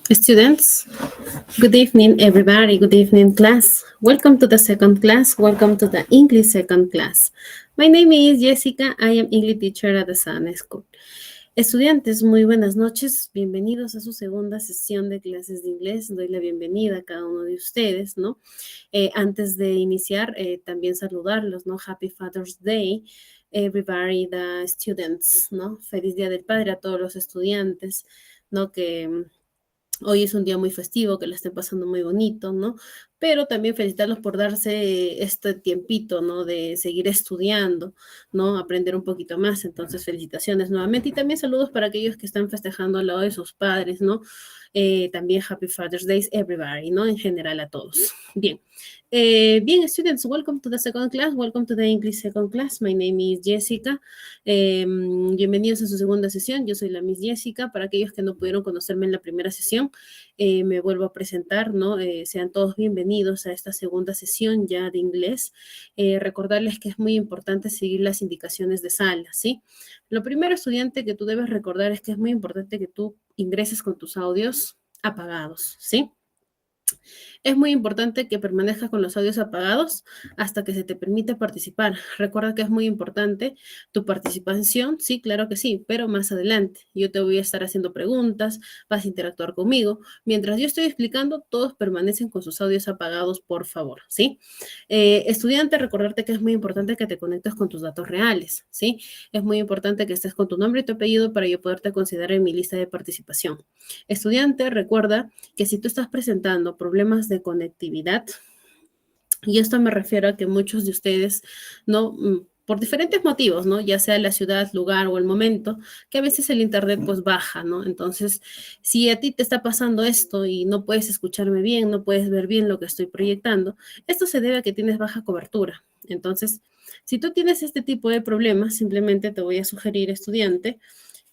Students, good evening, everybody. Good evening, class. Welcome to the second class. Welcome to the English second class. My name is Jessica. I am English teacher at the Sun School. Estudiantes, muy buenas noches. Bienvenidos a su segunda sesión de clases de inglés. Doy la bienvenida a cada uno de ustedes, ¿no? Antes de iniciar, también saludarlos, ¿no? Happy Father's Day, everybody, the students, ¿no? Feliz Día del Padre a todos los estudiantes, ¿no? Que hoy es un día muy festivo, que la estén pasando muy bonito, ¿no? Pero también felicitarlos por darse este tiempito, ¿no? De seguir estudiando, ¿no? Aprender un poquito más. Entonces, felicitaciones nuevamente. Y también saludos para aquellos que están festejando al lado de sus padres, ¿no? También Happy Father's Day, everybody, ¿no? En general a todos. Bien. Bien, students, welcome to the second class. Welcome to the English second class. My name is Jessica. Bienvenidos a su segunda sesión. Yo soy la Miss Jessica. Para aquellos que no pudieron conocerme en la primera sesión, me vuelvo a presentar, ¿no? Sean todos bienvenidos a esta segunda sesión ya de inglés. Recordarles que es muy importante seguir las indicaciones de sala, ¿sí? Lo primero, estudiante, que tú debes recordar es que es muy importante que tú ingreses con tus audios apagados, ¿sí? Es muy importante que permanezcas con los audios apagados hasta que se te permite participar. Recuerda que es muy importante tu participación, sí, claro que sí, pero más adelante. Yo te voy a estar haciendo preguntas, vas a interactuar conmigo. Mientras yo estoy explicando, todos permanecen con sus audios apagados, por favor, ¿sí? Estudiante, recordarte que es muy importante que te conectes con tus datos reales, ¿sí? Es muy importante que estés con tu nombre y tu apellido para yo poderte considerar en mi lista de participación. Estudiante, recuerda que si tú estás presentando problemas de conectividad, y esto me refiero a que muchos de ustedes, ¿no? Por diferentes motivos, ¿no? Ya sea la ciudad, lugar o el momento, que a veces el internet pues baja, ¿no? Entonces, si a ti te está pasando esto y no puedes escucharme bien, no puedes ver bien lo que estoy proyectando, esto se debe a que tienes baja cobertura. Entonces, si tú tienes este tipo de problemas, simplemente te voy a sugerir, estudiante,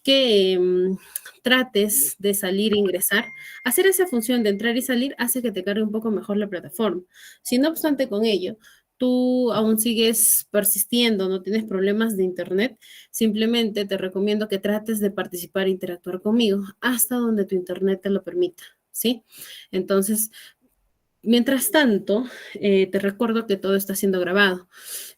que trates de salir e ingresar. Hacer esa función de entrar y salir hace que te cargue un poco mejor la plataforma. Si no obstante con ello, tú aún sigues persistiendo, no tienes problemas de internet, simplemente te recomiendo que trates de participar e interactuar conmigo hasta donde tu internet te lo permita, ¿sí? Entonces, mientras tanto, te recuerdo que todo está siendo grabado.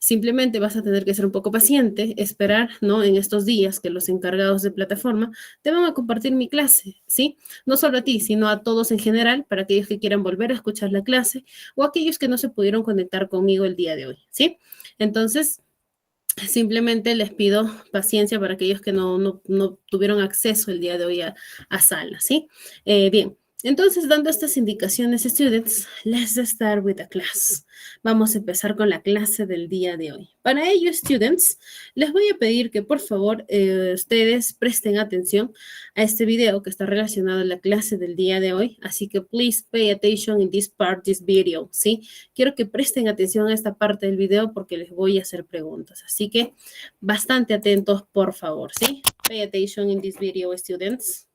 Simplemente vas a tener que ser un poco paciente, esperar, ¿no? En estos días que los encargados de plataforma te van a compartir mi clase, ¿sí? No solo a ti, sino a todos en general, para aquellos que quieran volver a escuchar la clase o aquellos que no se pudieron conectar conmigo el día de hoy, ¿sí? Entonces, simplemente les pido paciencia para aquellos que no tuvieron acceso el día de hoy a sala, ¿sí? Bien, entonces dando estas indicaciones, students, let's start with the class. Vamos a empezar con la clase del día de hoy. Para ello, students, les voy a pedir que por favor ustedes presten atención a este video que está relacionado a la clase del día de hoy. Así que please pay attention in this part, this video, ¿sí? Quiero que presten atención a esta parte del video porque les voy a hacer preguntas. Así que bastante atentos, por favor, ¿sí? Pay attention in this video, students.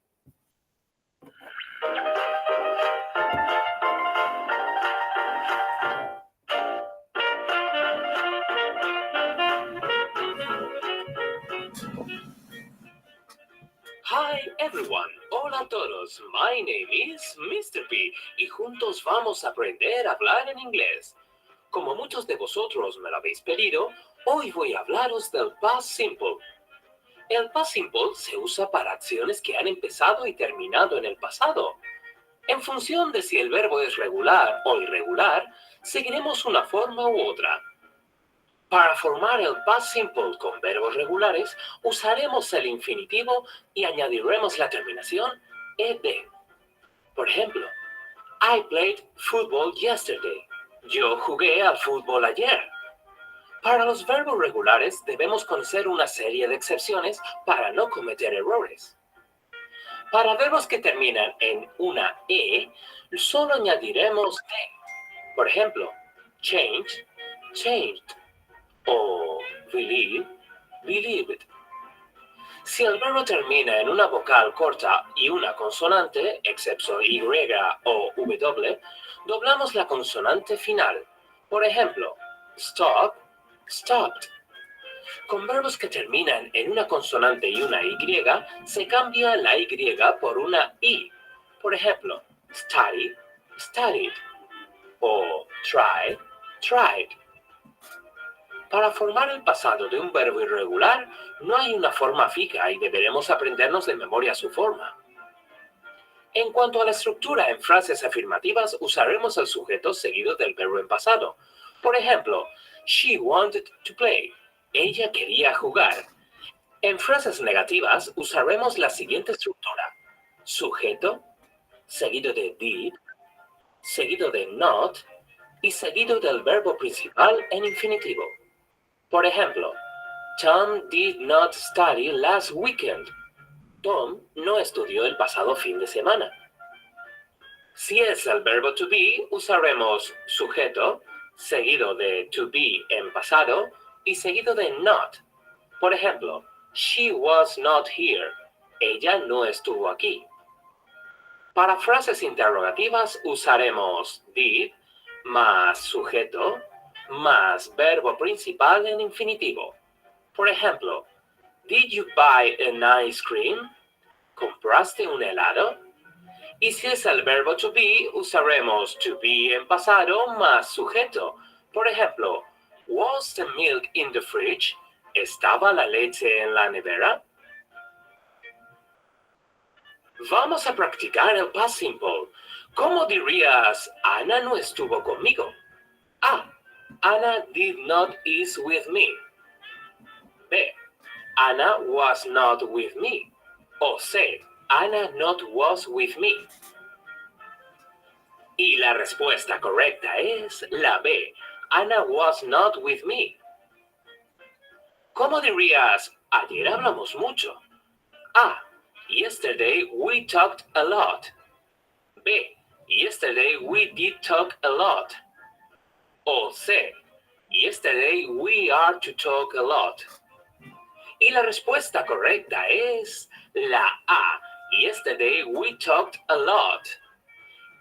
Hi everyone, hola a todos, my name is Mr. P y juntos vamos a aprender a hablar en inglés. Como muchos de vosotros me lo habéis pedido, hoy voy a hablaros del past simple. El past simple se usa para acciones que han empezado y terminado en el pasado. En función de si el verbo es regular o irregular, seguiremos una forma u otra. Para formar el past simple con verbos regulares, usaremos el infinitivo y añadiremos la terminación ed. Por ejemplo, I played football yesterday. Yo jugué al fútbol ayer. Para los verbos regulares debemos conocer una serie de excepciones para no cometer errores. Para verbos que terminan en una e, solo añadiremos t. Por ejemplo, change, changed. O believe, believed. Si el verbo termina en una vocal corta y una consonante, excepto Y o W, doblamos la consonante final. Por ejemplo, stop, stopped. Con verbos que terminan en una consonante y una Y, se cambia la Y por una I. Por ejemplo, study, studied. O try, tried. Para formar el pasado de un verbo irregular, no hay una forma fija y deberemos aprendernos de memoria su forma. En cuanto a la estructura en frases afirmativas, usaremos el sujeto seguido del verbo en pasado. Por ejemplo, she wanted to play. Ella quería jugar. En frases negativas, usaremos la siguiente estructura. Sujeto, seguido de did, seguido de not y seguido del verbo principal en infinitivo. Por ejemplo, Tom did not study last weekend. Tom no estudió el pasado fin de semana. Si es el verbo to be, usaremos sujeto, seguido de to be en pasado y seguido de not. Por ejemplo, she was not here. Ella no estuvo aquí. Para frases interrogativas usaremos did más sujeto más verbo principal en infinitivo. Por ejemplo, did you buy an ice cream? ¿Compraste un helado? Y si es el verbo to be, usaremos to be en pasado más sujeto. Por ejemplo, was the milk in the fridge? ¿Estaba la leche en la nevera? Vamos a practicar el past simple. ¿Cómo dirías, Ana no estuvo conmigo? A. Anna did not eat with me. B. Anna was not with me. O C. Anna not was with me. Y la respuesta correcta es la B. Anna was not with me. ¿Cómo dirías, ayer hablamos mucho? A. Yesterday we talked a lot. B. Yesterday we did talk a lot. O C. Yesterday we are to talk a lot. Y la respuesta correcta es la A. Yesterday we talked a lot.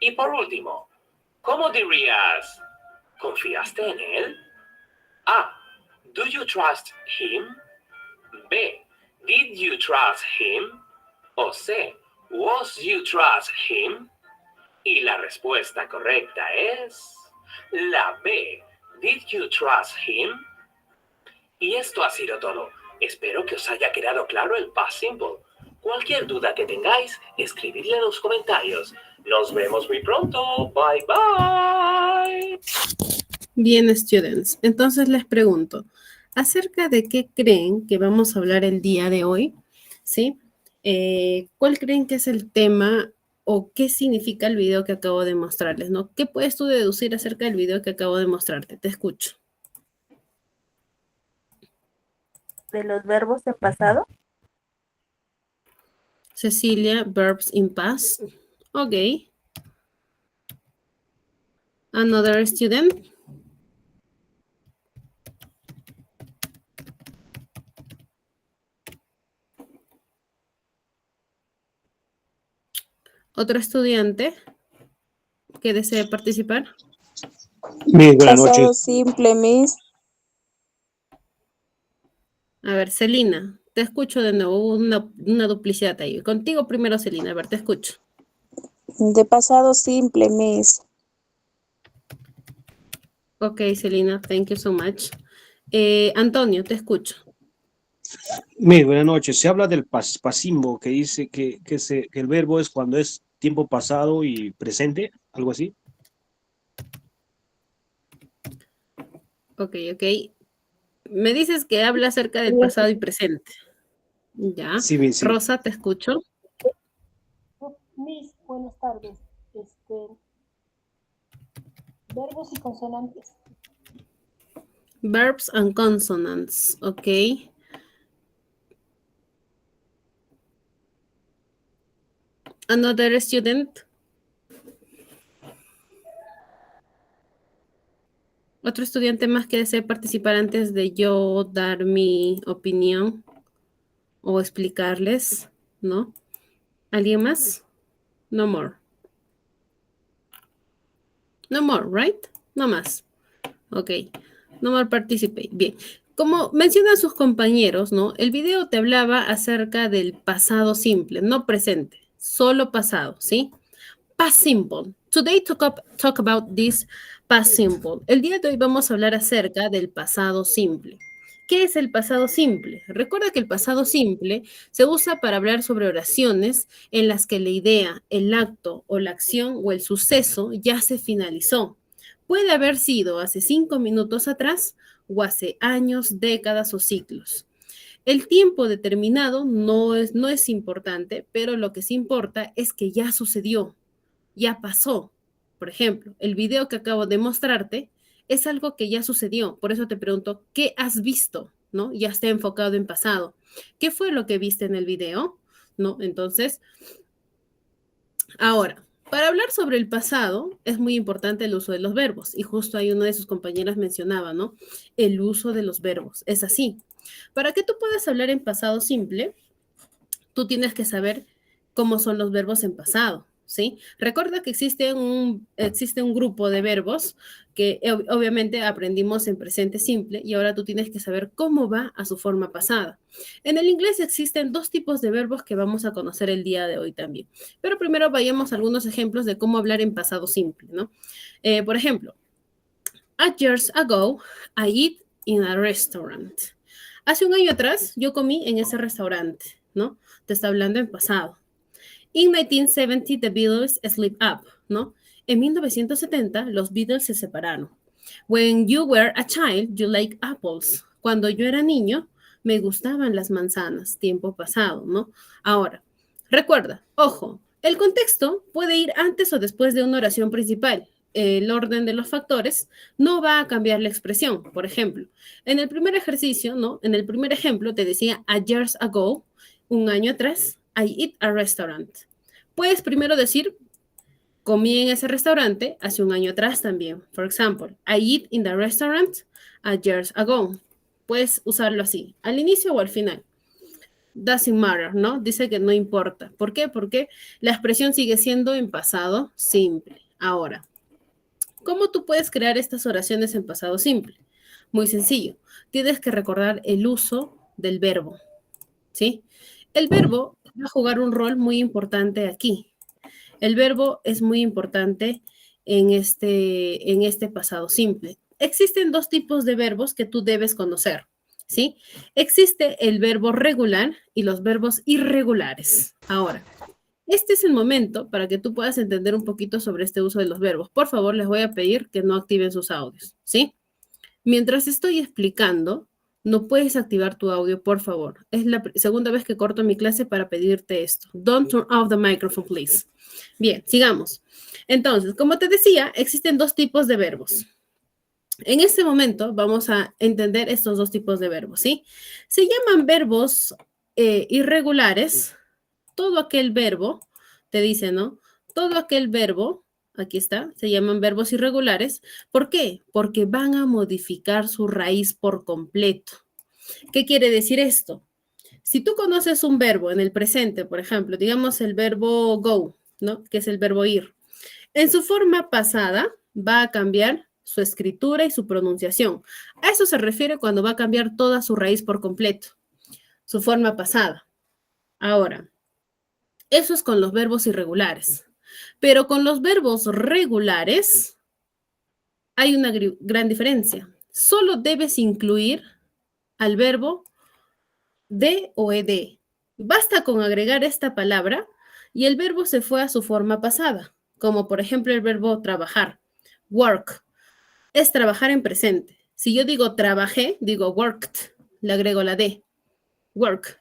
Y por último, ¿cómo dirías, ¿confiaste en él? A. Do you trust him? B. Did you trust him? O C. Was you trust him? Y la respuesta correcta es la B. Did you trust him? Y esto ha sido todo. Espero que os haya quedado claro el past simple. Cualquier duda que tengáis, escribidla en los comentarios. Nos vemos muy pronto. Bye bye. Bien, students. Entonces les pregunto, ¿acerca de qué creen que vamos a hablar el día de hoy? ¿Sí? ¿Cuál creen que es el tema o qué significa el video que acabo de mostrarles, ¿no? ¿Qué puedes tú deducir acerca del video que acabo de mostrarte? Te escucho. De los verbos en pasado. Cecilia, verbs in past. Ok. Another student. ¿Otro estudiante que desee participar? Bien, buenas Pasado noches. simple, Miss. A ver, Celina, te escucho de nuevo, hubo una duplicidad ahí. Contigo primero, Celina, a ver, te escucho. De pasado simple, Miss. Ok, Celina, thank you so much. Antonio, te escucho. Bien, buenas noches. Se habla del pasimbo, que dice que el verbo es cuando es tiempo pasado y presente, algo así. Ok. Me dices que habla acerca del pasado y presente. Ya. Sí, bien, sí. Rosa, te escucho. Miss, buenas tardes. Verbos y consonantes. Verbs and consonants, ok. Another student. Otro estudiante más que desee participar antes de yo dar mi opinión o explicarles, ¿no? ¿Alguien más? No more. No more, right? No más. Ok. No more participate. Bien. Como mencionan sus compañeros, ¿no? El video te hablaba acerca del pasado simple, no presente, solo pasado, ¿sí? Past simple. Today talk about this past simple. El día de hoy vamos a hablar acerca del pasado simple. ¿Qué es el pasado simple? Recuerda que el pasado simple se usa para hablar sobre oraciones en las que la idea, el acto o la acción o el suceso ya se finalizó. Puede haber sido hace 5 minutos atrás o hace años, décadas o ciclos. El tiempo determinado no es importante, pero lo que sí importa es que ya sucedió, ya pasó. Por ejemplo, el video que acabo de mostrarte es algo que ya sucedió. Por eso te pregunto, ¿qué has visto? ¿No? Ya está enfocado en pasado. ¿Qué fue lo que viste en el video? ¿No? Entonces, ahora, para hablar sobre el pasado es muy importante el uso de los verbos. Y justo ahí una de sus compañeras mencionaba, ¿no? El uso de los verbos. Es así. Para que tú puedas hablar en pasado simple, tú tienes que saber cómo son los verbos en pasado, ¿sí? Recuerda que existe un grupo de verbos que obviamente aprendimos en presente simple y ahora tú tienes que saber cómo va a su forma pasada. En el inglés existen 2 tipos de verbos que vamos a conocer el día de hoy también. Pero primero vayamos a algunos ejemplos de cómo hablar en pasado simple, ¿no? Por ejemplo, years ago, I eat in a restaurant. Hace un año atrás yo comí en ese restaurante, ¿no? Te está hablando en pasado. In 1970, the Beatles split up, ¿no? En 1970, los Beatles se separaron. When you were a child, you like apples. Cuando yo era niño, me gustaban las manzanas, tiempo pasado, ¿no? Ahora, recuerda, ojo, el contexto puede ir antes o después de una oración principal. El orden de los factores no va a cambiar la expresión. Por ejemplo, en el primer ejercicio, ¿no? En el primer ejemplo te decía a years ago, un año atrás, I eat a restaurant. Puedes primero decir, comí en ese restaurante hace un año atrás también. For example, I eat in the restaurant a years ago. Puedes usarlo así, al inicio o al final. Doesn't matter, ¿no? Dice que no importa. ¿Por qué? Porque la expresión sigue siendo en pasado simple. Ahora, ¿cómo tú puedes crear estas oraciones en pasado simple? Muy sencillo. Tienes que recordar el uso del verbo, ¿sí? El verbo va a jugar un rol muy importante aquí. El verbo es muy importante en este pasado simple. Existen 2 tipos de verbos que tú debes conocer, ¿sí? Existe el verbo regular y los verbos irregulares. Ahora, este es el momento para que tú puedas entender un poquito sobre este uso de los verbos. Por favor, les voy a pedir que no activen sus audios, ¿sí? Mientras estoy explicando, no puedes activar tu audio, por favor. Es la segunda vez que corto mi clase para pedirte esto. Don't turn off the microphone, please. Bien, sigamos. Entonces, como te decía, existen 2 tipos de verbos. En este momento vamos a entender estos 2 tipos de verbos, ¿sí? Se llaman verbos irregulares. Todo aquel verbo, te dice, ¿no? Todo aquel verbo, aquí está, se llaman verbos irregulares. ¿Por qué? Porque van a modificar su raíz por completo. ¿Qué quiere decir esto? Si tú conoces un verbo en el presente, por ejemplo, digamos el verbo go, ¿no? Que es el verbo ir. En su forma pasada va a cambiar su escritura y su pronunciación. A eso se refiere cuando va a cambiar toda su raíz por completo, su forma pasada. Ahora, eso es con los verbos irregulares. Pero con los verbos regulares hay una gran diferencia. Solo debes incluir al verbo de o ed. Basta con agregar esta palabra y el verbo se fue a su forma pasada, como por ejemplo el verbo trabajar. Work es trabajar en presente. Si yo digo trabajé, digo worked, le agrego la de. Work.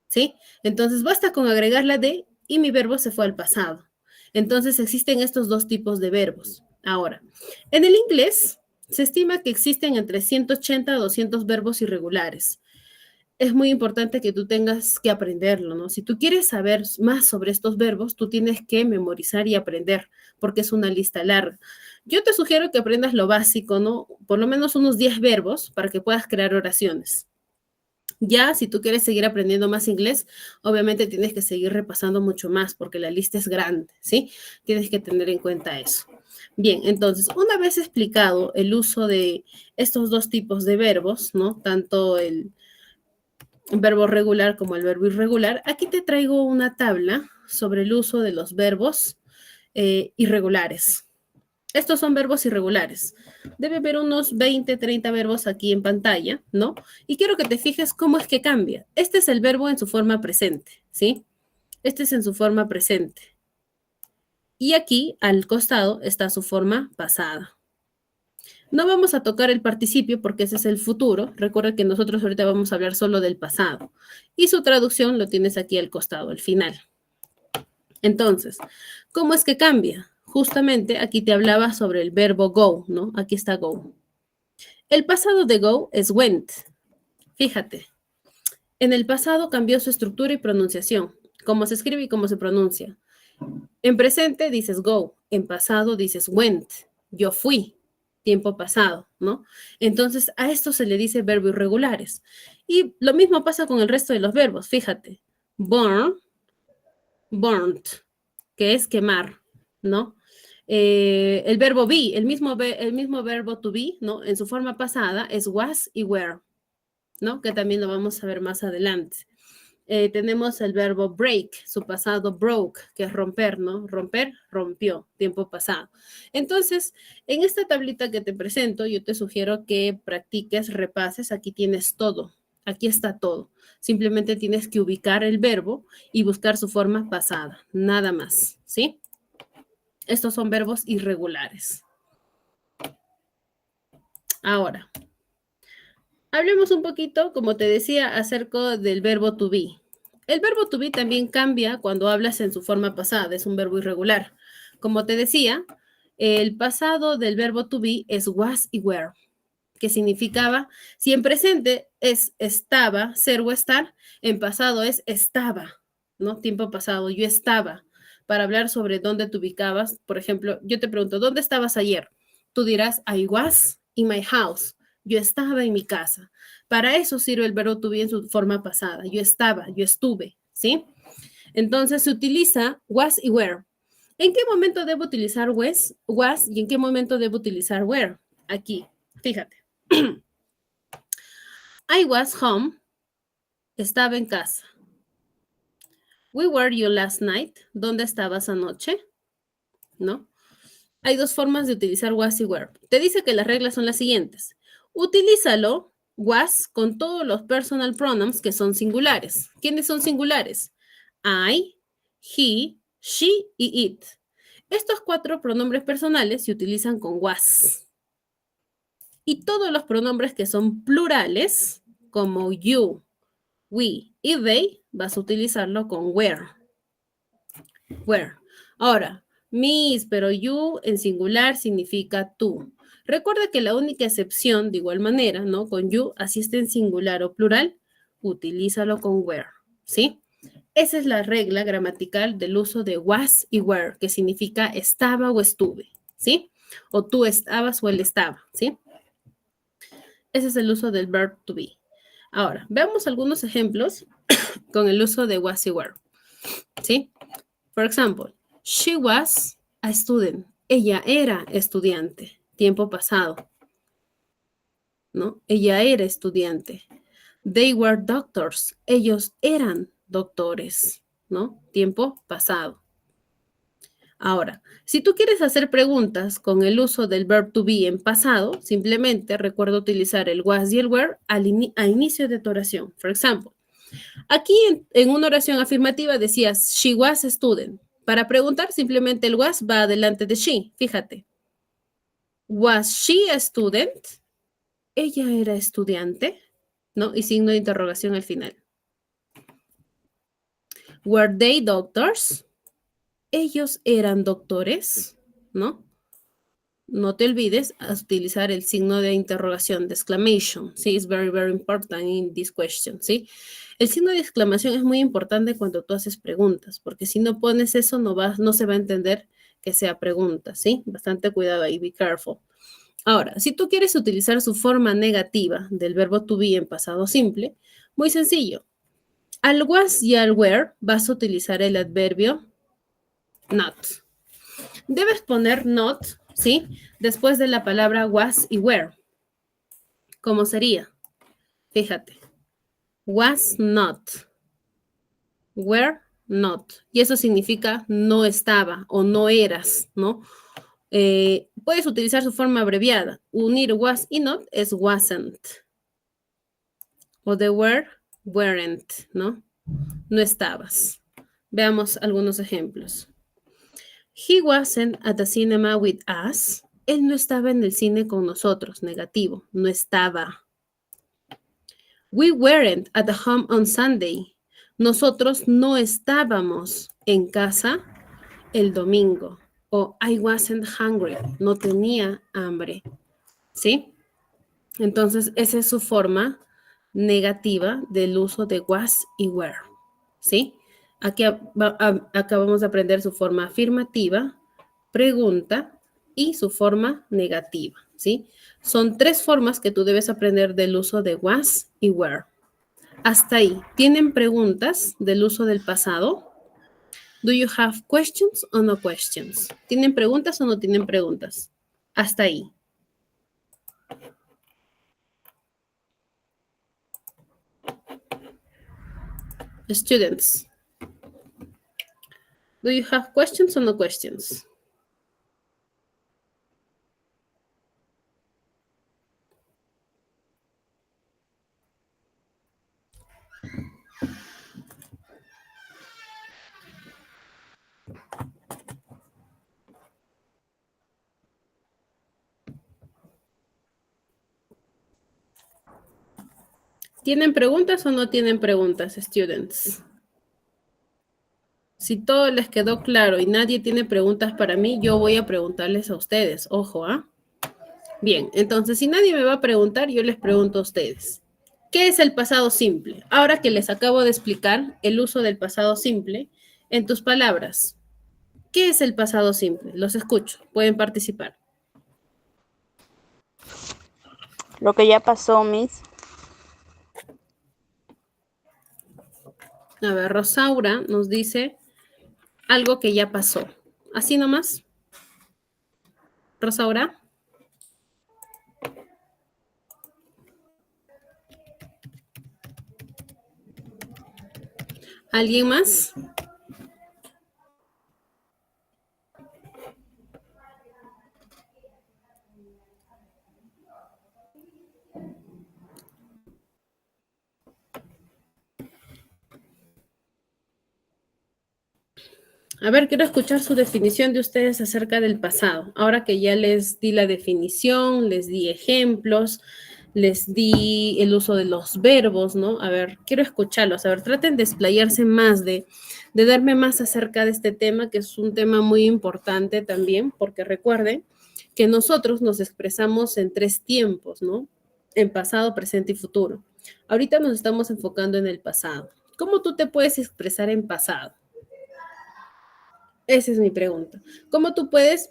¿Sí? Entonces basta con agregar la de y mi verbo se fue al pasado. Entonces existen estos 2 tipos de verbos. Ahora, en el inglés se estima que existen entre 180 a 200 verbos irregulares. Es muy importante que tú tengas que aprenderlo, ¿no? Si tú quieres saber más sobre estos verbos, tú tienes que memorizar y aprender, porque es una lista larga. Yo te sugiero que aprendas lo básico, ¿no? Por lo menos unos 10 verbos para que puedas crear oraciones. Ya, si tú quieres seguir aprendiendo más inglés, obviamente tienes que seguir repasando mucho más porque la lista es grande, ¿sí? Tienes que tener en cuenta eso. Bien, entonces, una vez explicado el uso de estos 2 tipos de verbos, ¿no? Tanto el verbo regular como el verbo irregular, aquí te traigo una tabla sobre el uso de los verbos irregulares. Estos son verbos irregulares. Debe haber unos 20, 30 verbos aquí en pantalla, ¿no? Y quiero que te fijes cómo es que cambia. Este es el verbo en su forma presente, ¿sí? Este es en su forma presente. Y aquí, al costado, está su forma pasada. No vamos a tocar el participio porque ese es el futuro. Recuerda que nosotros ahorita vamos a hablar solo del pasado. Y su traducción lo tienes aquí al costado, al final. Entonces, ¿cómo es que cambia? Justamente aquí te hablaba sobre el verbo go, ¿no? Aquí está go. El pasado de go es went. Fíjate, en el pasado cambió su estructura y pronunciación, cómo se escribe y cómo se pronuncia. En presente dices go, en pasado dices went, yo fui, tiempo pasado, ¿no? Entonces a esto se le dice verbos irregulares. Y lo mismo pasa con el resto de los verbos, fíjate. Burn, burnt, que es quemar, ¿no? El verbo be, el mismo verbo to be, ¿no? En su forma pasada es was y were, ¿no? Que también lo vamos a ver más adelante. Tenemos el verbo break, su pasado broke, que es romper, ¿no? Romper, rompió, tiempo pasado. Entonces, en esta tablita que te presento, yo te sugiero que practiques, repases. Aquí tienes todo, aquí está todo. Simplemente tienes que ubicar el verbo y buscar su forma pasada, nada más, ¿sí? Estos son verbos irregulares. Ahora, hablemos un poquito, como te decía, acerca del verbo to be. El verbo to be también cambia cuando hablas en su forma pasada, es un verbo irregular. Como te decía, el pasado del verbo to be es was y were, que significaba, si en presente es estaba, ser o estar, en pasado es estaba, ¿no? Tiempo pasado, yo estaba. Para hablar sobre dónde te ubicabas, por ejemplo, yo te pregunto, ¿dónde estabas ayer? Tú dirás, I was in my house. Yo estaba en mi casa. Para eso sirve el verbo to be en su forma pasada. Yo estaba, yo estuve, ¿sí? Entonces se utiliza was y were. ¿En qué momento debo utilizar was y en qué momento debo utilizar were? Aquí, fíjate. I was home. Estaba en casa. Where were you last night? ¿Dónde estabas anoche? ¿No? Hay dos formas de utilizar was y were. Te dice que las reglas son las siguientes. Utilízalo, was, con todos los personal pronouns que son singulares. ¿Quiénes son singulares? I, he, she y it. Estos 4 pronombres personales se utilizan con was. Y todos los pronombres que son plurales, como you, we y they, vas a utilizarlo con were. Where. Ahora, Miss, pero you en singular significa tú. Recuerda que la única excepción, de igual manera, ¿no? Con you, así esté en singular o plural, utilízalo con where, ¿sí? Esa es la regla gramatical del uso de was y were, que significa estaba o estuve, ¿sí? O tú estabas o él estaba, ¿sí? Ese es el uso del verb to be. Ahora, veamos algunos ejemplos con el uso de was y were, ¿sí? For example, she was a student. Ella era estudiante. Tiempo pasado, ¿no? Ella era estudiante. They were doctors. Ellos eran doctores, ¿no? Tiempo pasado. Ahora, si tú quieres hacer preguntas con el uso del verb to be en pasado, simplemente recuerda utilizar el was y el were a inicio de tu oración. For example, aquí en una oración afirmativa decías, she was a student. Para preguntar, simplemente el was va adelante de she. Fíjate. Was she a student? Ella era estudiante, ¿no? Y signo de interrogación al final. Were they doctors? Ellos eran doctores, ¿no? No te olvides utilizar el signo de interrogación, de exclamation. Sí, it's very, very important in this question, ¿sí? El signo de exclamación es muy importante cuando tú haces preguntas, porque si no pones eso, no se va a entender que sea pregunta, ¿sí? Bastante cuidado ahí, be careful. Ahora, si tú quieres utilizar su forma negativa del verbo to be en pasado simple, muy sencillo. Al was y al were vas a utilizar el adverbio not. Debes poner not, ¿sí? Después de la palabra was y were. ¿Cómo sería? Fíjate. Was not. Were not. Y eso significa no estaba o no eras, ¿no? Puedes utilizar su forma abreviada. Unir was y not es wasn't. O the were, weren't, ¿no? No estabas. Veamos algunos ejemplos. He wasn't at the cinema with us. Él no estaba en el cine con nosotros. Negativo, no estaba. We weren't at the home on Sunday. Nosotros no estábamos en casa el domingo. O I wasn't hungry. No tenía hambre. ¿Sí? Entonces, esa es su forma negativa del uso de was y were. ¿Sí? Aquí acabamos de aprender su forma afirmativa, pregunta y su forma negativa. ¿Sí? Son 3 formas que tú debes aprender del uso de was y were. Hasta ahí. ¿Tienen preguntas del uso del pasado? Do you have questions or no questions? ¿Tienen preguntas o no tienen preguntas? Hasta ahí. Students, do you have questions or no questions? ¿Tienen preguntas o no tienen preguntas, students? Si todo les quedó claro y nadie tiene preguntas para mí, yo voy a preguntarles a ustedes. Ojo, ¿ah? Bien, entonces si nadie me va a preguntar, yo les pregunto a ustedes. ¿Qué es el pasado simple? Ahora que les acabo de explicar el uso del pasado simple, en tus palabras, ¿qué es el pasado simple? Los escucho, pueden participar. Lo que ya pasó, Miss. A ver, Rosaura nos dice algo que ya pasó. ¿Así nomás? Rosaura. ¿Alguien más? A ver, quiero escuchar su definición de ustedes acerca del pasado. Ahora que ya les di la definición, les di ejemplos, les di el uso de los verbos, ¿no? A ver, quiero escucharlos. A ver, traten de explayarse más, de darme más acerca de este tema, que es un tema muy importante también, porque recuerden que nosotros nos expresamos en 3 tiempos, ¿no? En pasado, presente y futuro. Ahorita nos estamos enfocando en el pasado. ¿Cómo tú te puedes expresar en pasado? Esa es mi pregunta. ¿Cómo tú puedes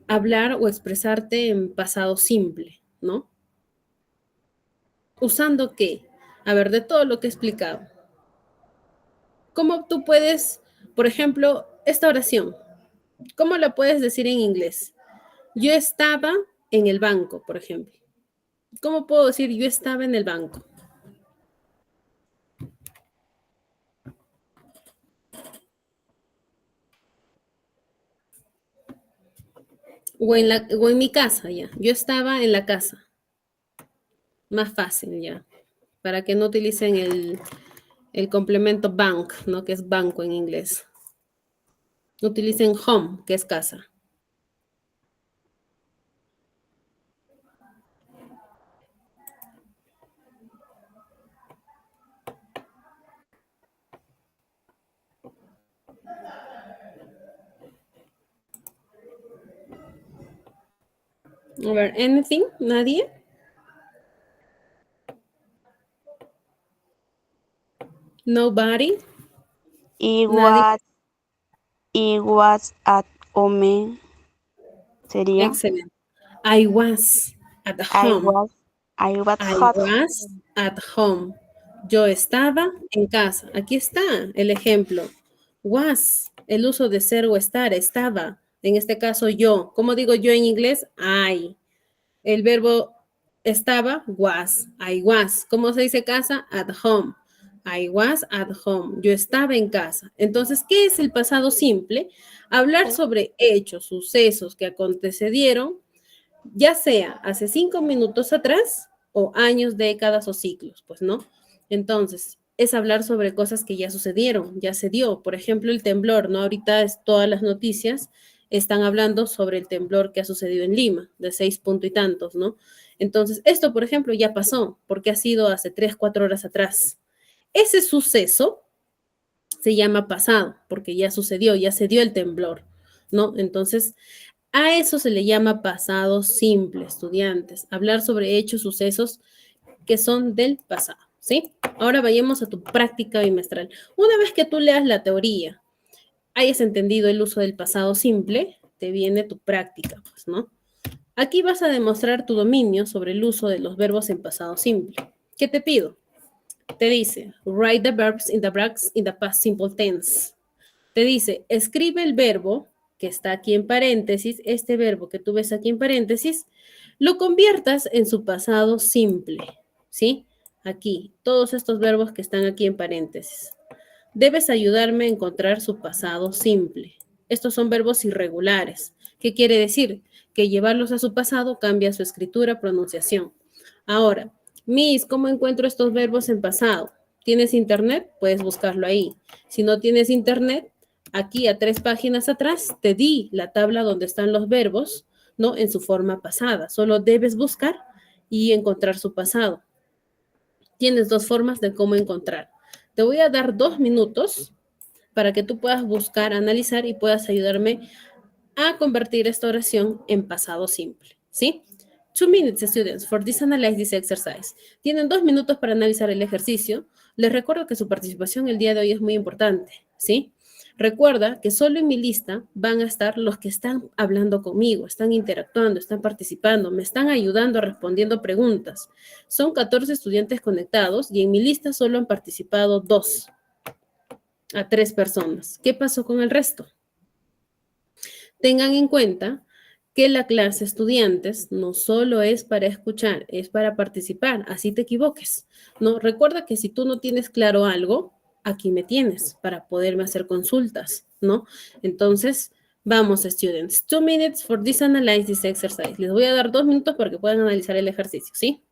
hablar o expresarte en pasado simple, ¿no? ¿Usando qué? A ver, de todo lo que he explicado. ¿Cómo tú puedes, por ejemplo, esta oración, cómo la puedes decir en inglés? Yo estaba en el banco, por ejemplo. ¿Cómo puedo decir yo estaba en el banco? O en mi casa, ya. Yo estaba en la casa. Más fácil, ya. Para que no utilicen el complemento bank, ¿no? Que es banco en inglés. Utilicen home, que es casa. A ver, anything? ¿Nadie? Nobody? It Nadie. was at home. Sería. Excellent. I was at home. I was I hot. was at home. Yo estaba en casa. Aquí está el ejemplo. Was, el uso de ser o estar, estaba. En este caso, yo. ¿Cómo digo yo en inglés? I. El verbo estaba, was. I was. ¿Cómo se dice casa? At home. I was at home. Yo estaba en casa. Entonces, ¿qué es el pasado simple? Hablar sobre hechos, sucesos que acontecieron, ya sea hace 5 minutos atrás o años, décadas o ciclos, pues no. Entonces, es hablar sobre cosas que ya sucedieron, ya se dio. Por ejemplo, el temblor, ¿no? Ahorita todas las noticias están hablando sobre el temblor que ha sucedido en Lima, de 6 puntos y tantos, ¿no? Entonces, esto, por ejemplo, ya pasó, porque ha sido hace 3, 4 horas atrás. Ese suceso se llama pasado, porque ya sucedió, ya se dio el temblor, ¿no? Entonces, a eso se le llama pasado simple, estudiantes. Hablar sobre hechos, sucesos que son del pasado, ¿sí? Ahora vayamos a tu práctica bimestral. Una vez que tú leas la teoría, hayas entendido el uso del pasado simple, te viene tu práctica, pues, ¿no? Aquí vas a demostrar tu dominio sobre el uso de los verbos en pasado simple. ¿Qué te pido? Te dice, write the verbs in the brackets in the past simple tense. Te dice, escribe el verbo que está aquí en paréntesis, este verbo que tú ves aquí en paréntesis, lo conviertas en su pasado simple, ¿sí? Aquí, todos estos verbos que están aquí en paréntesis. Debes ayudarme a encontrar su pasado simple. Estos son verbos irregulares. ¿Qué quiere decir? Que llevarlos a su pasado cambia su escritura, pronunciación. Ahora, Miss, ¿cómo encuentro estos verbos en pasado? ¿Tienes internet? Puedes buscarlo ahí. Si no tienes internet, aquí a 3 páginas atrás te di la tabla donde están los verbos, ¿no? En su forma pasada. Solo debes buscar y encontrar su pasado. Tienes 2 formas de cómo encontrar. Te voy a dar 2 minutos para que tú puedas buscar, analizar y puedas ayudarme a convertir esta oración en pasado simple, ¿sí? 2 minutes, students, for this analyze this exercise. Tienen 2 minutos para analizar el ejercicio. Les recuerdo que su participación el día de hoy es muy importante, ¿sí? Recuerda que solo en mi lista van a estar los que están hablando conmigo, están interactuando, están participando, me están ayudando respondiendo preguntas. Son 14 estudiantes conectados y en mi lista solo han participado 2 a 3 personas. ¿Qué pasó con el resto? Tengan en cuenta que la clase estudiantes no solo es para escuchar, es para participar, así te equivoques, ¿no? Recuerda que si tú no tienes claro algo, aquí me tienes para poderme hacer consultas, ¿no? Entonces, vamos, students. 2 minutes for this analysis exercise. Les voy a dar 2 minutos para que puedan analizar el ejercicio, ¿sí?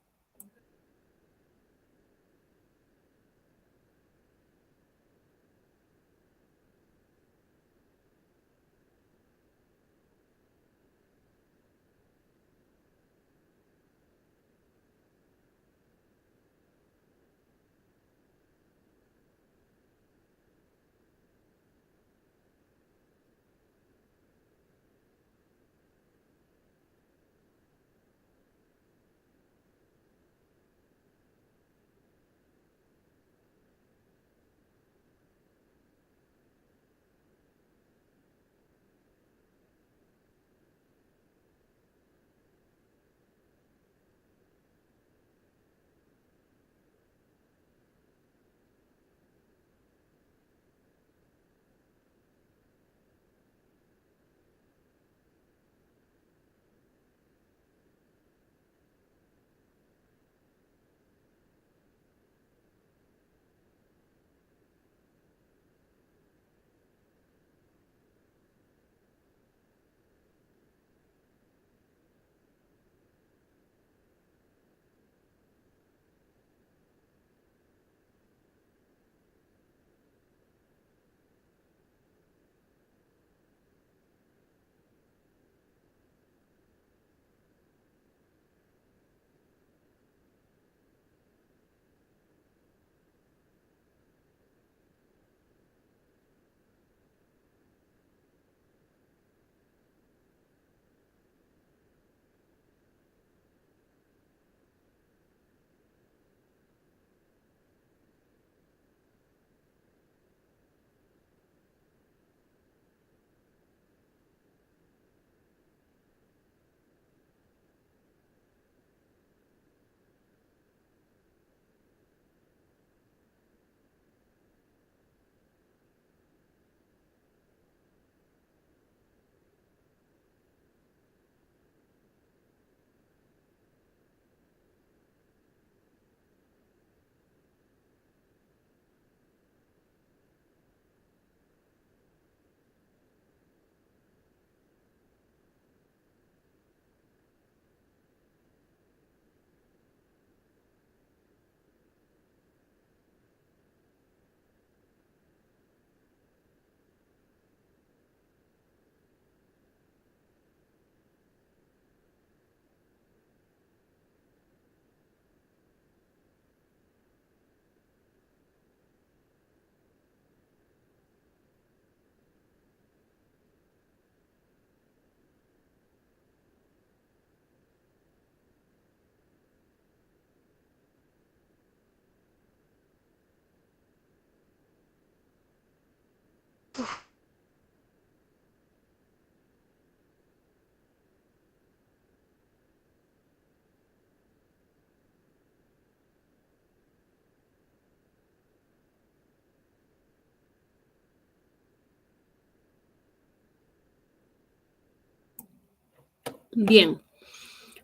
Bien.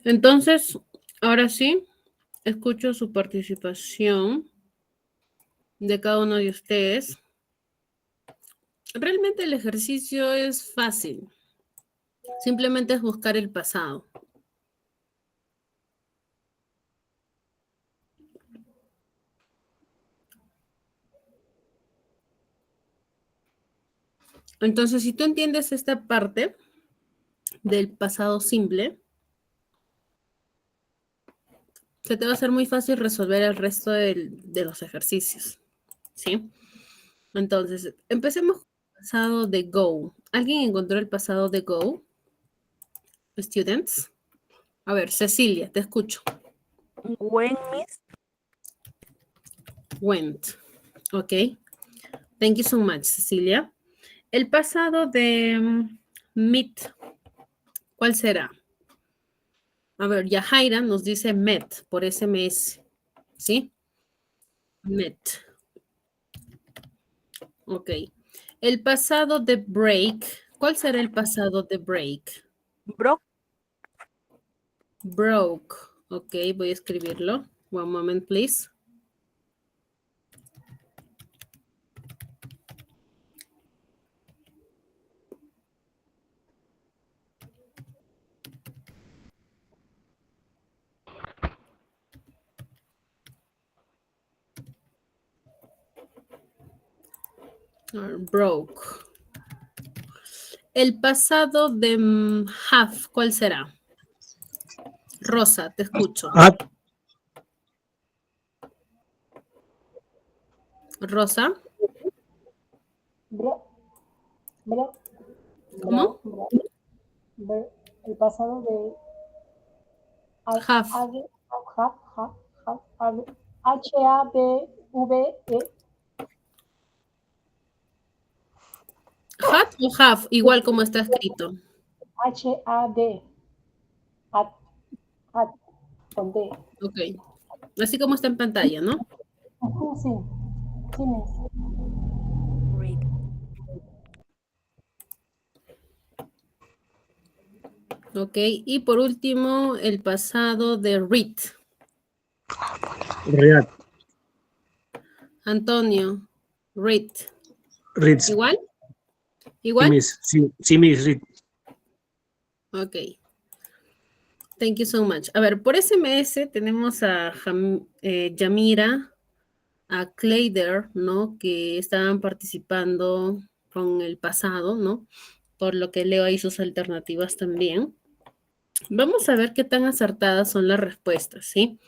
Entonces, ahora sí, escucho su participación de cada uno de ustedes. Realmente el ejercicio es fácil. Simplemente es buscar el pasado. Entonces, si tú entiendes esta parte del pasado simple, se te va a hacer muy fácil resolver el resto de los ejercicios, ¿sí? Entonces, empecemos con el pasado de go. ¿Alguien encontró el pasado de go? Students. A ver, Cecilia, te escucho. When, Miss. Went. Ok. Thank you so much, Cecilia. El pasado de meet, ¿cuál será? A ver, Yajaira nos dice met por SMS, ¿sí? Met. Ok. El pasado de break, ¿cuál será el pasado de break? Broke. Broke. Ok, voy a escribirlo. One moment, please. Broke. El pasado de have, ¿cuál será? Rosa, te escucho. Rosa, Bre- bre- ¿cómo? El pasado de Have. H-A-B-V-E. Had o have, igual como está escrito. H-A-D. Had. Had. Con D. Ok. Así como está en pantalla, ¿no? Ujú, sí. Sí, Miss. Read. Ok. Y por último, el pasado de read. Real. Antonio, read. Reads. ¿Igual? Sí, ¿Igual? Miss. Sí, Miss. Read. Ok. Thank you so much. A ver, por SMS tenemos a Yamira, a Clayder, ¿no? Que estaban participando con el pasado, ¿no? Por lo que leo ahí sus alternativas también. Vamos a ver qué tan acertadas son las respuestas, ¿sí?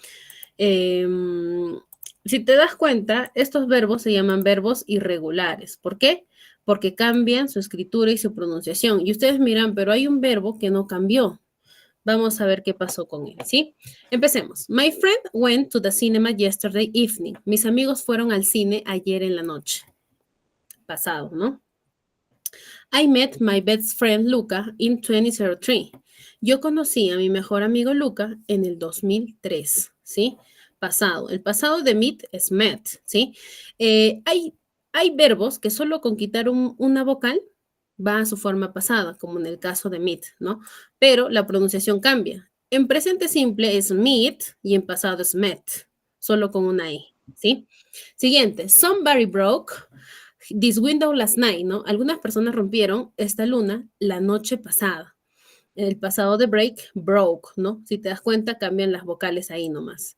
Si te das cuenta, estos verbos se llaman verbos irregulares. ¿Por qué? Porque cambian su escritura y su pronunciación. Y ustedes miran, pero hay un verbo que no cambió. Vamos a ver qué pasó con él, ¿sí? Empecemos. My friend went to the cinema yesterday evening. Mis amigos fueron al cine ayer en la noche. Pasado, ¿no? I met my best friend Luca in 2003. Yo conocí a mi mejor amigo Luca en el 2003, ¿sí? Pasado. El pasado de meet es met, ¿sí? Hay verbos que solo con quitar una vocal va a su forma pasada, como en el caso de meet, ¿no? Pero la pronunciación cambia. En presente simple es meet y en pasado es met, solo con una E, ¿sí? Siguiente, somebody broke this window last night, ¿no? Algunas personas rompieron esta luna la noche pasada. El pasado de break, broke, ¿no? Si te das cuenta, cambian las vocales ahí nomás.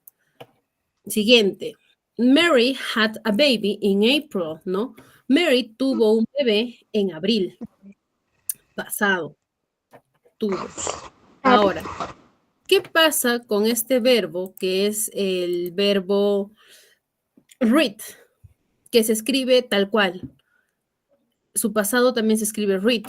Siguiente. Mary had a baby in April, ¿no? Mary tuvo un bebé en abril. Pasado. Tuvo. Ahora, ¿qué pasa con este verbo que es el verbo read, que se escribe tal cual? Su pasado también se escribe read.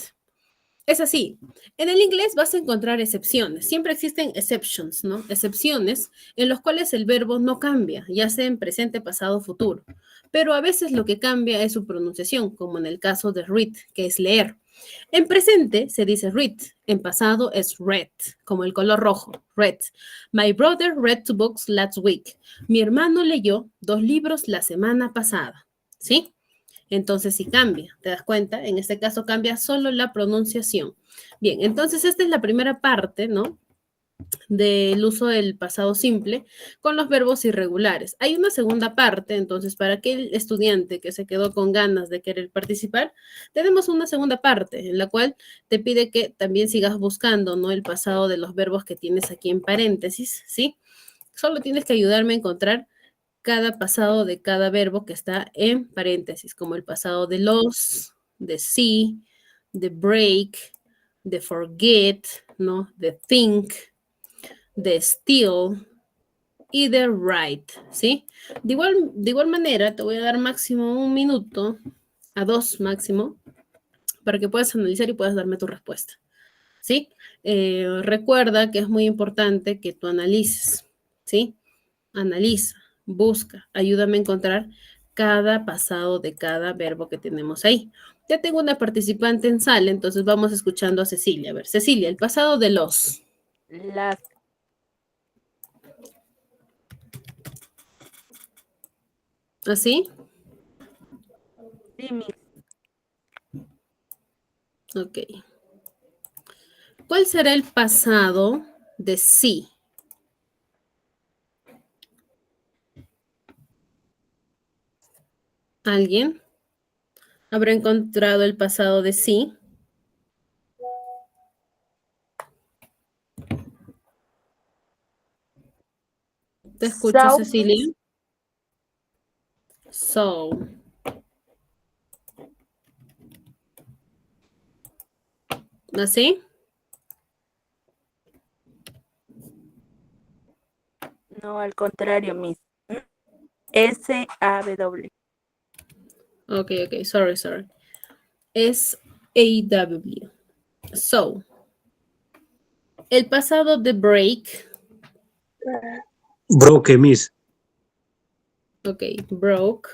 Es así. En el inglés vas a encontrar excepciones. Siempre existen exceptions, ¿no? Excepciones en los cuales el verbo no cambia, ya sea en presente, pasado, futuro. Pero a veces lo que cambia es su pronunciación, como en el caso de read, que es leer. En presente se dice read, en pasado es red, como el color rojo, red. My brother read 2 books last week. Mi hermano leyó 2 libros la semana pasada, ¿sí? Entonces sí cambia, ¿te das cuenta? En este caso cambia solo la pronunciación. Bien, entonces esta es la primera parte, ¿no? Del uso del pasado simple con los verbos irregulares. Hay una segunda parte, entonces, para aquel estudiante que se quedó con ganas de querer participar, tenemos una segunda parte en la cual te pide que también sigas buscando, ¿no? El pasado de los verbos que tienes aquí en paréntesis, ¿sí? Solo tienes que ayudarme a encontrar cada pasado de cada verbo que está en paréntesis, como el pasado de los, de see, de break, de forget, ¿no? De think, de steal y de write, ¿sí? De igual manera, te voy a dar máximo 1 minuto, a 2 máximo, para que puedas analizar y puedas darme tu respuesta, ¿sí? Recuerda que es muy importante que tú analices, ¿sí? Analiza, busca, ayúdame a encontrar cada pasado de cada verbo que tenemos ahí. Ya tengo una participante en sala, entonces vamos escuchando a Cecilia. A ver, Cecilia, el pasado de los. Las. ¿Así? Sí, Miss. Ok. ¿Cuál será el pasado de sí? ¿Alguien habrá encontrado el pasado de sí? Te escucho, So, Cecilia. Miss. So. ¿Así? No, al contrario, Miss. SAW. Ok, sorry. S-A-W. So. El pasado de break. Broke, Miss. Ok, broke.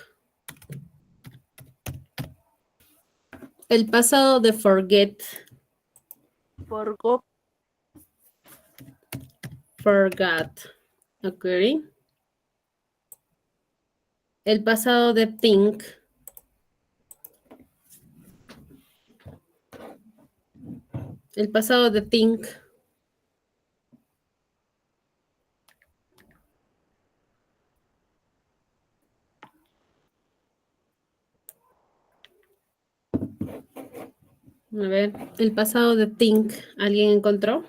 El pasado de forget. Forgot. Forgot. Ok. El pasado de think. El pasado de think. A ver, el pasado de think. ¿Alguien encontró?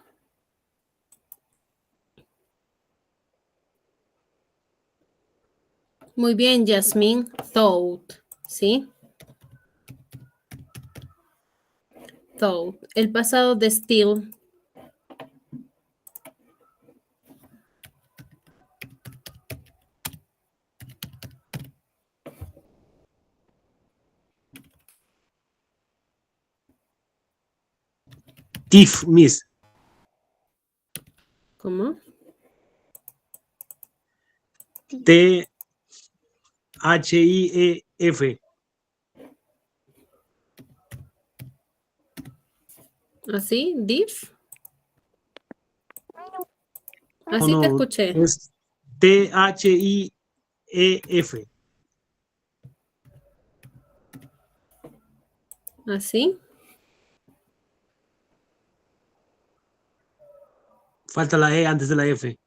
Muy bien, Jasmine. Thought. ¿Sí? Thought. El pasado de still. TIF, Miss. ¿Cómo? THIEF. ¿Así? ¿Diff? No, Así te no, escuché. es THIEF. ¿Así? Falta la E antes de la F.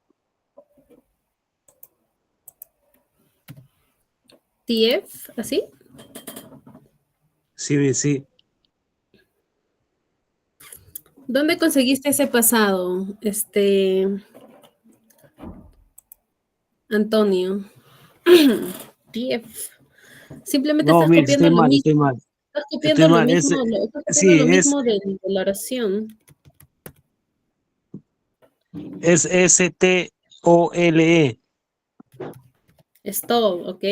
¿TF? ¿Así? Sí, Miss, sí. ¿Dónde conseguiste ese pasado, Antonio? TF. Simplemente No, estás Miss, copiando estoy lo mal, mismo. estoy mal. Estás Estoy copiando lo mal. mismo, estás copiando Sí, lo mismo de la oración. es STOLE. Stall, ¿ok?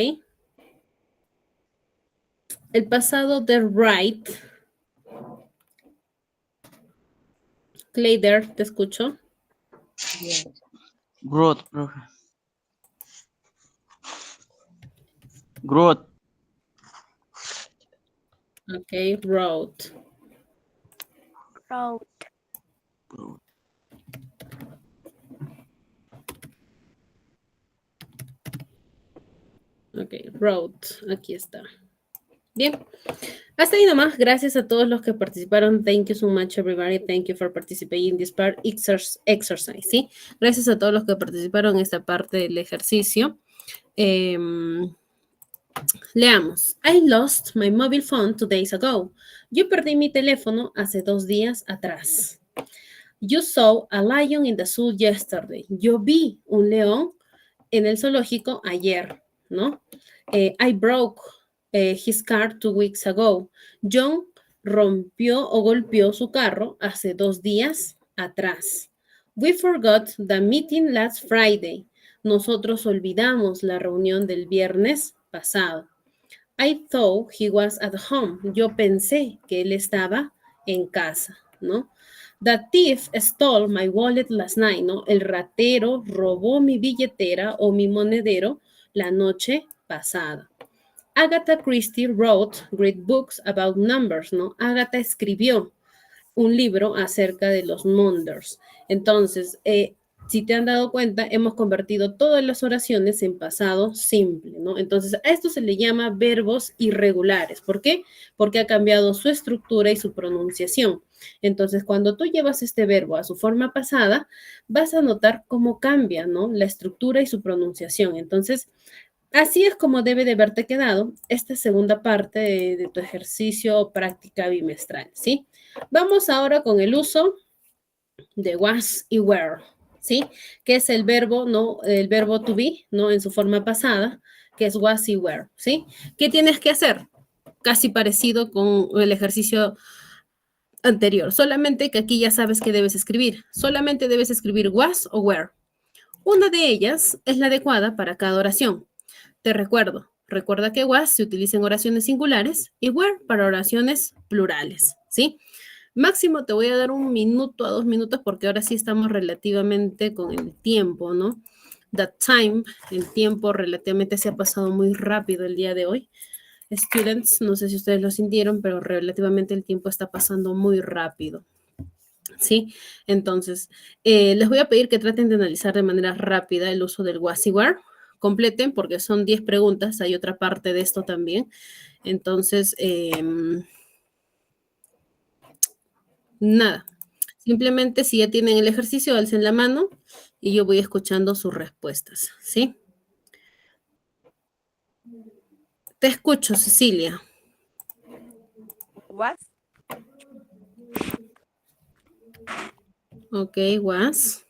El pasado de right. Clayder, te escucho. Growth, profe. Growth. Ok, wrote. Road. Ok, wrote. Aquí está. Bien. Hasta ahí nomás. Gracias a todos los que participaron. Thank you so much, everybody. Thank you for participating in this part exercise, ¿sí? Gracias a todos los que participaron en esta parte del ejercicio. Leamos. I lost my mobile phone 2 days ago. Yo perdí mi teléfono hace 2 días atrás. You saw a lion in the zoo yesterday. Yo vi un león en el zoológico ayer, ¿no? I broke his car 2 weeks ago. John rompió o golpeó su carro hace 2 días atrás. We forgot the meeting last Friday. Nosotros olvidamos la reunión del viernes pasado. I thought he was at home. Yo pensé que él estaba en casa, ¿no? The thief stole my wallet last night, ¿no? El ratero robó mi billetera o mi monedero la noche pasada. Agatha Christie wrote great books about numbers, ¿no? Agatha escribió un libro acerca de los numbers. Entonces, si te han dado cuenta, hemos convertido todas las oraciones en pasado simple, ¿no? Entonces, a esto se le llama verbos irregulares. ¿Por qué? Porque ha cambiado su estructura y su pronunciación. Entonces, cuando tú llevas este verbo a su forma pasada, vas a notar cómo cambia, ¿no? La estructura y su pronunciación. Entonces, así es como debe de haberte quedado esta segunda parte de tu ejercicio o práctica bimestral, ¿sí? Vamos ahora con el uso de was y were, ¿sí? Que es el verbo, ¿no? El verbo to be, ¿no? En su forma pasada, que es was y were, ¿sí? ¿Qué tienes que hacer? Casi parecido con el ejercicio anterior, solamente que aquí ya sabes que debes escribir. Solamente debes escribir was o were. Una de ellas es la adecuada para cada oración. Te recuerda que was se utiliza en oraciones singulares y were para oraciones plurales, ¿sí? Máximo te voy a dar 1 minuto a 2 minutos porque ahora sí estamos relativamente con el tiempo, ¿no? The time, el tiempo relativamente se ha pasado muy rápido el día de hoy. Students, no sé si ustedes lo sintieron, pero relativamente el tiempo está pasando muy rápido, ¿sí? Entonces, les voy a pedir que traten de analizar de manera rápida el uso del was y were. Completen porque son 10 preguntas, hay otra parte de esto también. Entonces, nada, simplemente si ya tienen el ejercicio, alcen la mano y yo voy escuchando sus respuestas, ¿sí? Te escucho, Cecilia. Was. Ok, was.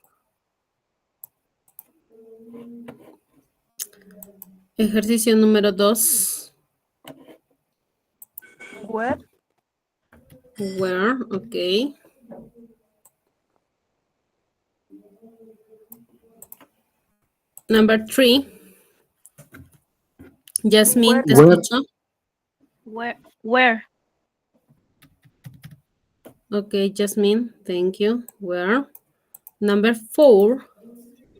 Ejercicio número 2. Were. Where, ok. Number 3. Jasmine, te Where. escucho. Where? Ok, Jasmine, thank you. Where? Number 4.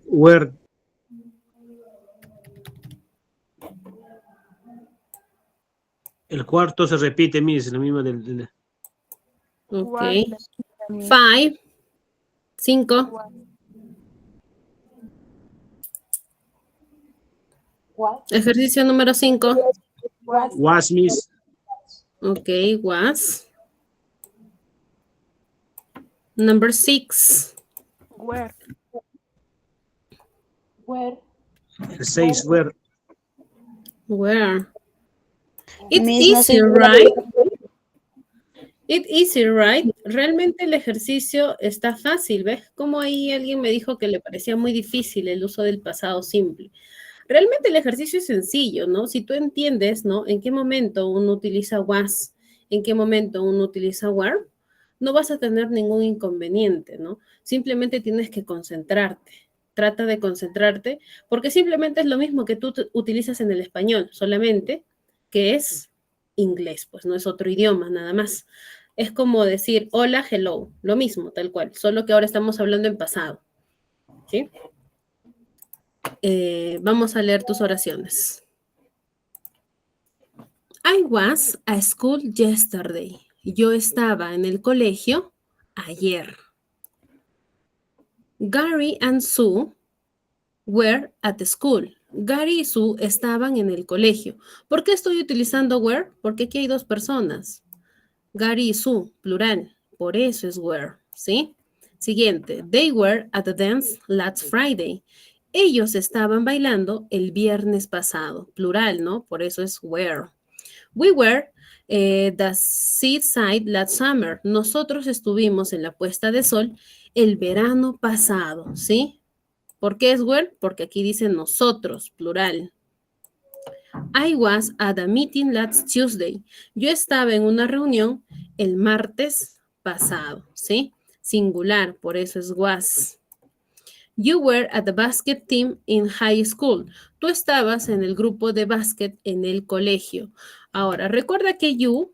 Where. El cuarto se repite, mire, es la misma del... Ok. Was. 5. 5. Was, Ejercicio número 5. was, Was, miss. Ok, was. Number 6. Were. were, El 6, where. Where? It's Miss, no sé easy, si- right? It's easy, right? Realmente el ejercicio está fácil, ¿ves? Como ahí alguien me dijo que le parecía muy difícil el uso del pasado simple. Realmente el ejercicio es sencillo, ¿no? Si tú entiendes, ¿no? En qué momento uno utiliza was, en qué momento uno utiliza were, no vas a tener ningún inconveniente, ¿no? Simplemente tienes que concentrarte. Trata de concentrarte, porque simplemente es lo mismo que tú utilizas en el español, solamente que es inglés, pues no es otro idioma, nada más. Es como decir hola, hello, lo mismo, tal cual, solo que ahora estamos hablando en pasado, ¿sí? Vamos a leer tus oraciones. I was at school yesterday. Yo estaba en el colegio ayer. Gary and Sue were at school. Gary y Sue estaban en el colegio. ¿Por qué estoy utilizando were? Porque aquí hay dos personas. Gary y Sue, plural. Por eso es were, ¿sí? Siguiente. They were at the dance last Friday. Ellos estaban bailando el viernes pasado. Plural, ¿no? Por eso es were. We were the seaside last summer. Nosotros estuvimos en la puesta de sol el verano pasado, ¿sí? ¿Por qué es were? Porque aquí dice nosotros, plural. I was at a meeting last Tuesday. Yo estaba en una reunión el martes pasado, ¿sí? Singular, por eso es was. You were at the basket team in high school. Tú estabas en el grupo de básquet en el colegio. Ahora, recuerda que you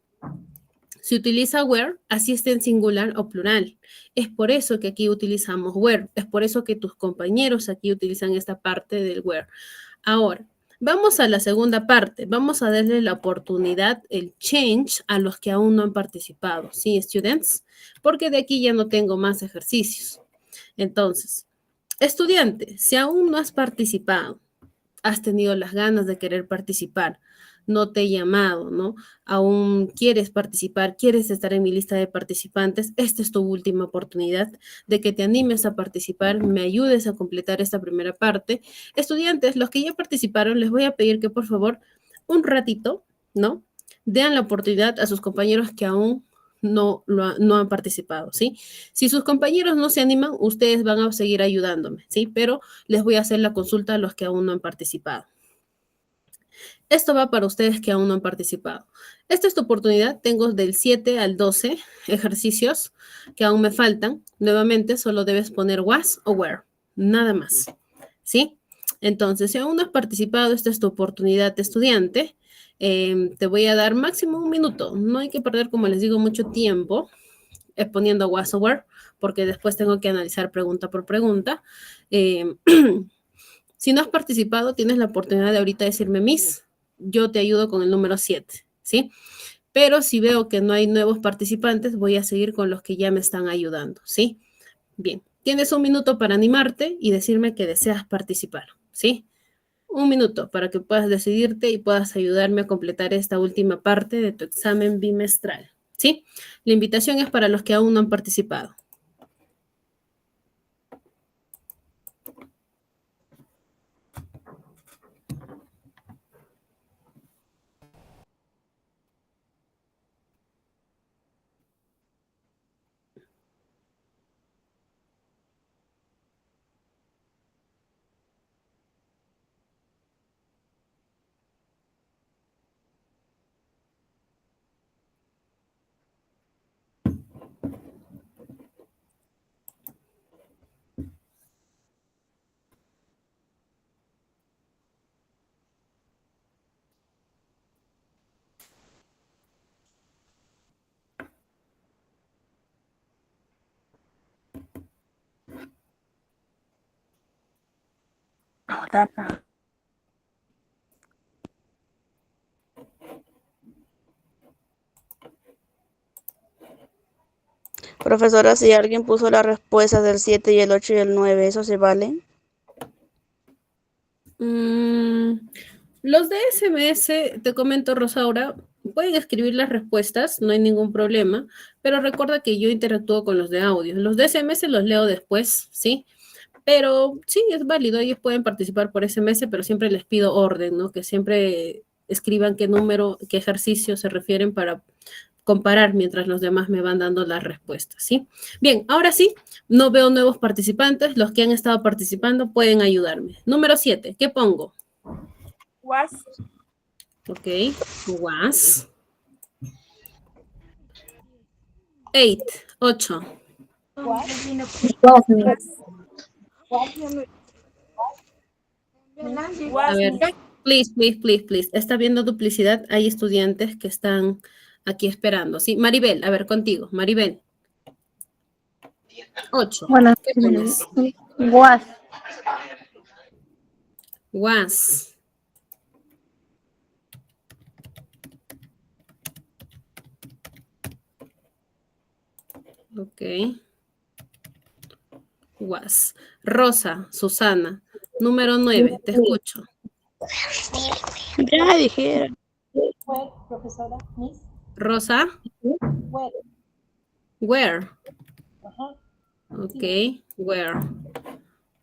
se utiliza were, así esté en singular o plural. Es por eso que aquí utilizamos were. Es por eso que tus compañeros aquí utilizan esta parte del were. Ahora, vamos a la segunda parte. Vamos a darle la oportunidad, el change, a los que aún no han participado. ¿Sí, students? Porque de aquí ya no tengo más ejercicios. Entonces, estudiante, si aún no has participado, has tenido las ganas de querer participar, no te he llamado, ¿no? Aún quieres participar, quieres estar en mi lista de participantes, esta es tu última oportunidad de que te animes a participar, me ayudes a completar esta primera parte. Estudiantes, los que ya participaron, les voy a pedir que por favor un ratito, ¿no? Den la oportunidad a sus compañeros que aún no han participado, ¿sí? Si sus compañeros no se animan, ustedes van a seguir ayudándome, ¿sí? Pero les voy a hacer la consulta a los que aún no han participado. Esto va para ustedes que aún no han participado. Esta es tu oportunidad. Tengo del 7 al 12 ejercicios que aún me faltan. Nuevamente, solo debes poner was o were. Nada más. ¿Sí? Entonces, si aún no has participado, esta es tu oportunidad, estudiante. Te voy a dar máximo un minuto. No hay que perder, como les digo, mucho tiempo poniendo was o were, porque después tengo que analizar pregunta por pregunta. Si no has participado, tienes la oportunidad de ahorita decirme, Miss, yo te ayudo con el número 7, ¿sí? Pero si veo que no hay nuevos participantes, voy a seguir con los que ya me están ayudando, ¿sí? Bien, tienes un minuto para animarte y decirme que deseas participar, ¿sí? Un minuto para que puedas decidirte y puedas ayudarme a completar esta última parte de tu examen bimestral, ¿sí? La invitación es para los que aún no han participado. Profesora, si alguien puso las respuestas del 7 y el 8 y el 9, ¿eso se vale? Los de SMS, te comento, Rosaura, pueden escribir las respuestas, no hay ningún problema, pero recuerda que yo interactúo con los de audio. Los de SMS los leo después, ¿sí? Pero sí, es válido, ellos pueden participar por SMS, pero siempre les pido orden, ¿no? Que siempre escriban qué número, qué ejercicio se refieren para comparar mientras los demás me van dando las respuestas, ¿sí? Bien, ahora sí, no veo nuevos participantes, los que han estado participando pueden ayudarme. Número 7, ¿qué pongo? Was. Ok, was. 8, 8. A ver, please. Está viendo duplicidad. Hay estudiantes que están aquí esperando, ¿sí? Maribel, a ver, contigo. Maribel. 8. Buenas ¿Qué pones? Was. Was. Ok. Was. Rosa, Susana. Número 9, te escucho. Ya dijeron. Where, profesora? Miss. Rosa, Where. where. Ajá. Ok, where.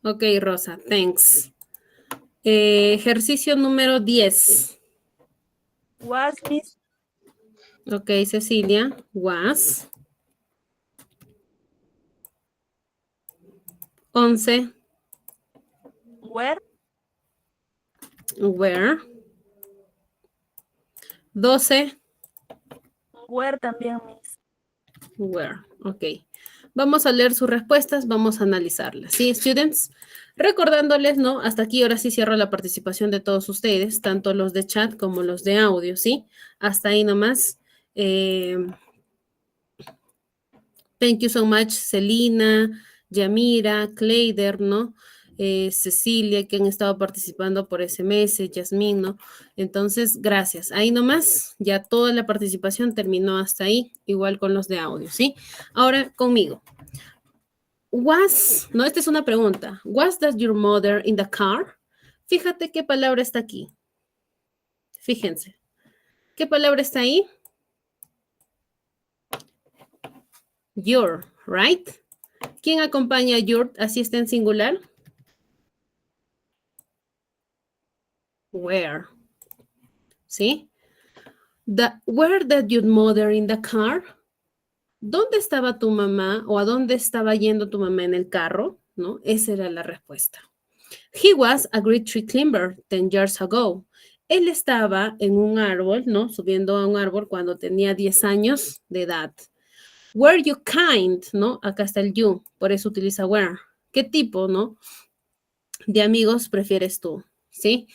Ok, Rosa, thanks. Ejercicio número 10. Was, Miss. Ok, Cecilia, was. 11, Where. where. 12, Where también, Miss. where. Ok. Vamos a leer sus respuestas, vamos a analizarlas. ¿Sí, students? Recordándoles, ¿no? Hasta aquí, ahora sí cierro la participación de todos ustedes, tanto los de chat como los de audio, ¿sí? Hasta ahí nomás. Thank you so much, Celina, Yamira, Cleider, ¿no? Cecilia, que han estado participando por SMS, Yasmín, ¿no? Entonces, gracias. Ahí nomás, ya toda la participación terminó hasta ahí, igual con los de audio, ¿sí? Ahora conmigo. No, esta es una pregunta. Was that your mother in the car? Fíjate qué palabra está aquí. Fíjense. ¿Qué palabra está ahí? Your, right? ¿Quién acompaña a your? Así está en singular. Where. ¿Sí? Where did your mother in the car? ¿Dónde estaba tu mamá o a dónde estaba yendo tu mamá en el carro? ¿No? Esa era la respuesta. He was a great tree climber 10 years ago. Él estaba en un árbol, ¿no? Subiendo a un árbol cuando tenía 10 años de edad. Were you kind? ¿No? Acá está el you, por eso utiliza were. ¿Qué tipo, no? De amigos prefieres tú, ¿sí?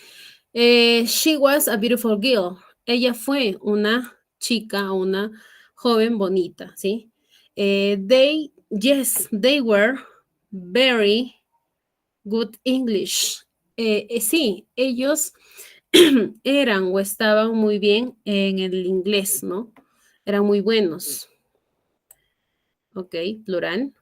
She was a beautiful girl. Ella fue una chica, una joven bonita, ¿sí? They were very good English. Sí, ellos eran o estaban muy bien en el inglés, ¿no? Eran muy buenos. Ok, plural.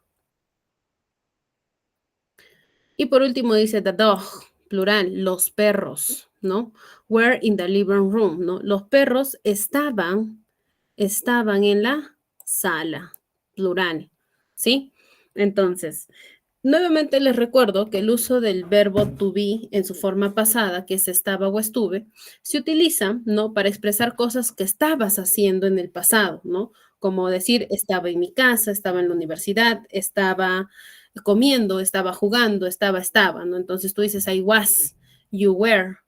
Y por último dice the dog, plural, los perros, ¿no? Were in the living room, ¿no? Los perros estaban en la sala, plural, ¿sí? Entonces, nuevamente les recuerdo que el uso del verbo to be en su forma pasada, que es estaba o estuve, se utiliza, ¿no? Para expresar cosas que estabas haciendo en el pasado, ¿no? Como decir, estaba en mi casa, estaba en la universidad, estaba comiendo, estaba jugando, estaba, ¿no? Entonces tú dices, I was, you were,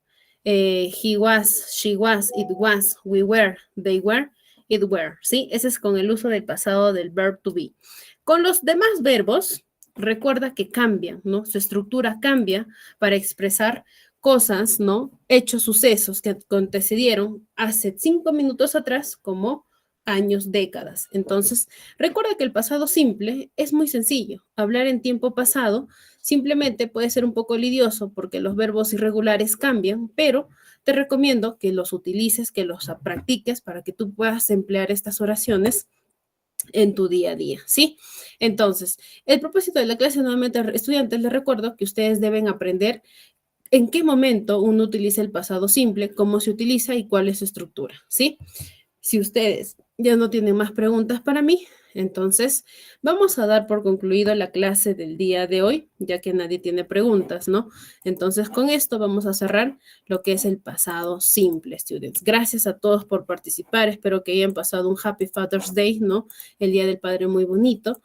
he was, she was, it was, we were, they were, it were, ¿sí? Ese es con el uso del pasado del verb to be. Con los demás verbos, recuerda que cambian, ¿no? Su estructura cambia para expresar cosas, ¿no? Hechos, sucesos que antecedieron hace 5 minutos atrás como años, décadas. Entonces, recuerda que el pasado simple es muy sencillo. Hablar en tiempo pasado simplemente puede ser un poco lidioso porque los verbos irregulares cambian, pero te recomiendo que los utilices, que los practiques para que tú puedas emplear estas oraciones en tu día a día, ¿sí? Entonces, el propósito de la clase, nuevamente, estudiantes, les recuerdo que ustedes deben aprender en qué momento uno utiliza el pasado simple, cómo se utiliza y cuál es su estructura, ¿sí? Si ustedes ya no tienen más preguntas para mí, entonces vamos a dar por concluido la clase del día de hoy, ya que nadie tiene preguntas, ¿no? Entonces con esto vamos a cerrar lo que es el pasado simple, students. Gracias a todos por participar, espero que hayan pasado un Happy Father's Day, ¿no? El Día del Padre muy bonito.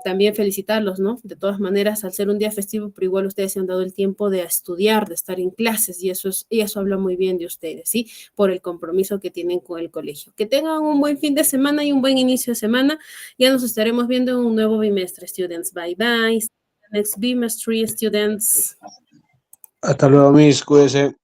También felicitarlos, ¿no? De todas maneras, al ser un día festivo, pero igual ustedes se han dado el tiempo de estudiar, de estar en clases, y eso habla muy bien de ustedes, ¿sí? Por el compromiso que tienen con el colegio. Que tengan un buen fin de semana y un buen inicio de semana. Ya nos estaremos viendo en un nuevo bimestre, students. Bye, bye. Next bimestre, students. Hasta luego, mis. Cuídense.